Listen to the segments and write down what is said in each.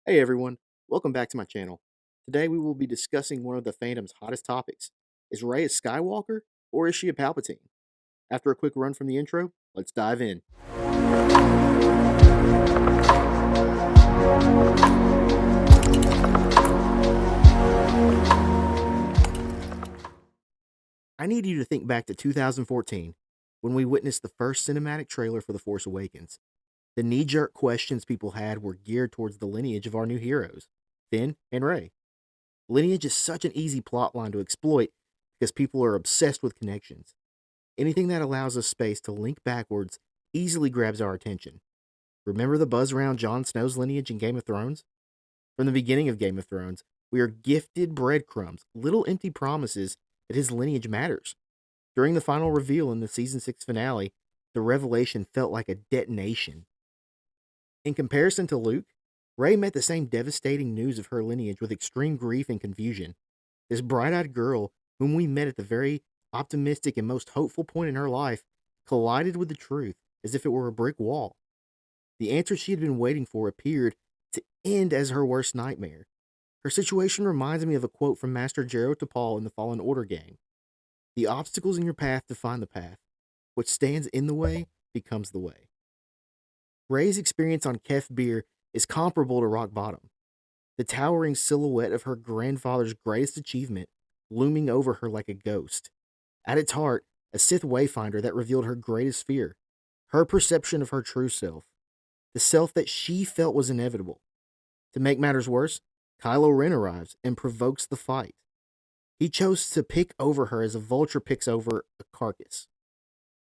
Hey everyone, welcome back to my channel. Today we will be discussing one of the fandom's hottest topics. Is Rey a Skywalker or is she a Palpatine? After a quick run from the intro, let's dive in. I need you to think back to 2014 when we witnessed the first cinematic trailer for The Force Awakens. The knee-jerk questions people had were geared towards the lineage of our new heroes, Finn and Rey. Lineage is such an easy plotline to exploit because people are obsessed with connections. Anything that allows us space to link backwards easily grabs our attention. Remember the buzz around Jon Snow's lineage in Game of Thrones? From the beginning of Game of Thrones, we are gifted breadcrumbs, little empty promises that his lineage matters. During the final reveal in the season 6 finale, the revelation felt like a detonation. In comparison to Luke, Rey met the same devastating news of her lineage with extreme grief and confusion. This bright eyed girl, whom we met at the very optimistic and most hopeful point in her life, collided with the truth as if it were a brick wall. The answer she had been waiting for appeared to end as her worst nightmare. Her situation reminds me of a quote from Master Jero Tapal in the Fallen Order game. The obstacles in your path define the path. What stands in the way becomes the way. Rey's experience on Kef Bir is comparable to rock bottom. The towering silhouette of her grandfather's greatest achievement looming over her like a ghost. At its heart, a Sith wayfinder that revealed her greatest fear, her perception of her true self, the self that she felt was inevitable. To make matters worse, Kylo Ren arrives and provokes the fight. He chose to pick over her as a vulture picks over a carcass.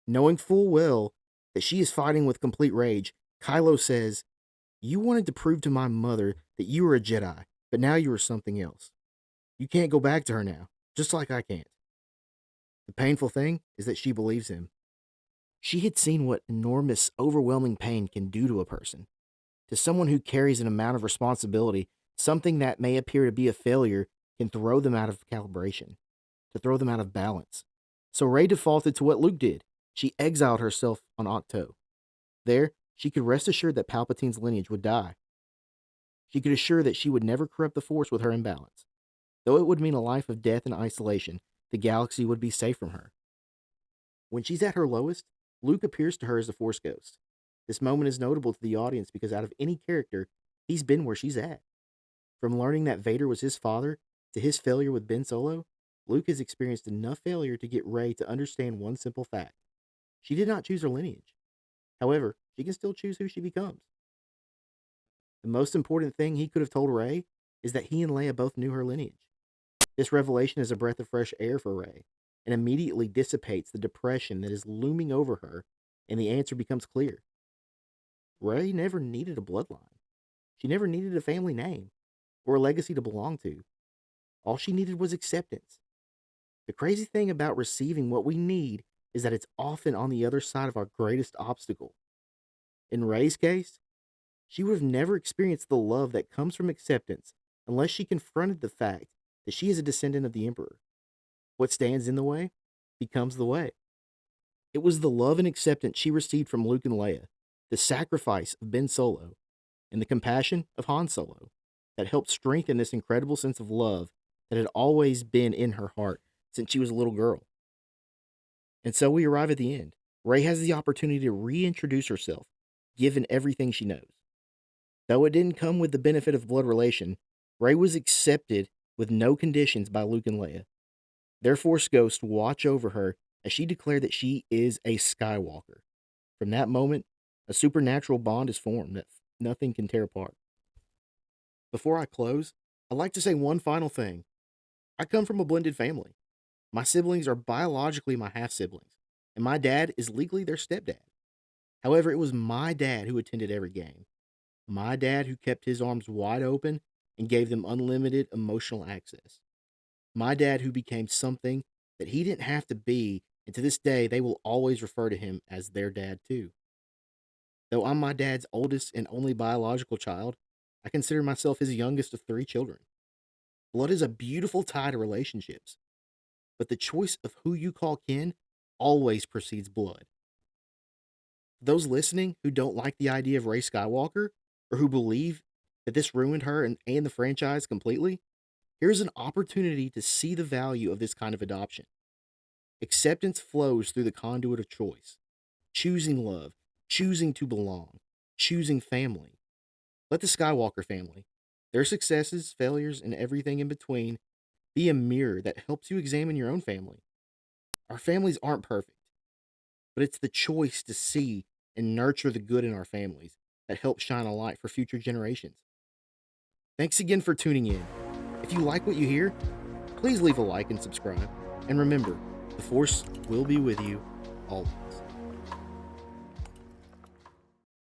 Knowing full well that she is fighting with complete rage, Kylo says, "You wanted to prove to my mother that you were a Jedi, but now you are something else. You can't go back to her now, just like I can't." The painful thing is that she believes him. She had seen what enormous, overwhelming pain can do to a person. To someone who carries an amount of responsibility, something that may appear to be a failure can throw them out of calibration, to throw them out of balance. So Rey defaulted to what Luke did. She exiled herself on Octo. There, she could rest assured that Palpatine's lineage would die. She could assure that she would never corrupt the Force with her imbalance. Though it would mean a life of death and isolation, the galaxy would be safe from her. When she's at her lowest, Luke appears to her as a Force ghost. This moment is notable to the audience because out of any character, he's been where she's at. From learning that Vader was his father to his failure with Ben Solo, Luke has experienced enough failure to get Rey to understand one simple fact. She did not choose her lineage. However, she can still choose who she becomes. The most important thing he could have told Rey is that he and Leia both knew her lineage. This revelation is a breath of fresh air for Rey and immediately dissipates the depression that is looming over her, and the answer becomes clear. Rey never needed a bloodline. She never needed a family name or a legacy to belong to. All she needed was acceptance. The crazy thing about receiving what we need is that it's often on the other side of our greatest obstacle. In Rey's case, she would have never experienced the love that comes from acceptance unless she confronted the fact that she is a descendant of the Emperor. What stands in the way becomes the way. It was the love and acceptance she received from Luke and Leia, the sacrifice of Ben Solo, and the compassion of Han Solo that helped strengthen this incredible sense of love that had always been in her heart since she was a little girl. And so we arrive at the end. Rey has the opportunity to reintroduce herself, given everything she knows. Though it didn't come with the benefit of blood relation, Rey was accepted with no conditions by Luke and Leia. Their Force ghosts watch over her as she declared that she is a Skywalker. From that moment, a supernatural bond is formed that nothing can tear apart. Before I close, I'd like to say one final thing. I come from a blended family. My siblings are biologically my half siblings, and my dad is legally their stepdad. However, it was my dad who attended every game. My dad who kept his arms wide open and gave them unlimited emotional access. My dad who became something that he didn't have to be, and to this day, they will always refer to him as their dad too. Though I'm my dad's oldest and only biological child, I consider myself his youngest of 3 children. Blood is a beautiful tie to relationships, but the choice of who you call kin always precedes blood. Those listening who don't like the idea of Rey Skywalker, or who believe that this ruined her and the franchise completely, here's an opportunity to see the value of this kind of adoption. Acceptance flows through the conduit of choice, choosing love, choosing to belong, choosing family. Let the Skywalker family, their successes, failures, and everything in between, be a mirror that helps you examine your own family. Our families aren't perfect, but it's the choice to see and nurture the good in our families that helps shine a light for future generations. Thanks again for tuning in. If you like what you hear, please leave a like and subscribe. And remember, the Force will be with you always.